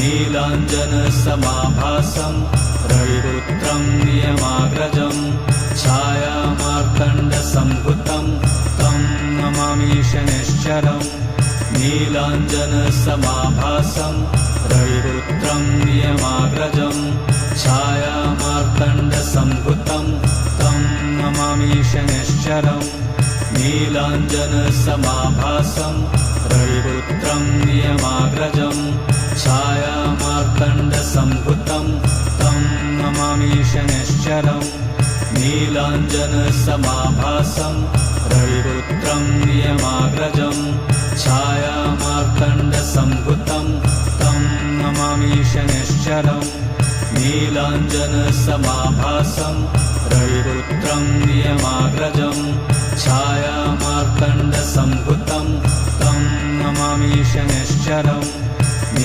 नीलाञ्जनसमाभासं रविपुत्रं नियमाग्रजं छायामार्तण्डसम्भुतं तं नमामि शनैश्चरम् नीलाञ्जनसमाभासं रविपुत्रं नियमाग्रजं छायामार्तण्डसम्भुतं तं नमामि शनैश्चरम् नीलाञ्जनसमाभासं रविपुत्रं नियमाग्रजं छायामार्तण्डसम्भुतं तं नमामि शनैश्चरम् नीलाञ्जनसमाभासं रविपुत्रं नियमाग्रजं छायामार्तण्डसम्भुतं तं नमामि शनैश्चरम् नीलाञ्जनसमाभासं रविपुत्रं नियमाग्रजं छायामार्तण्डसम्भुतं तं नमामि शनैश्चरम्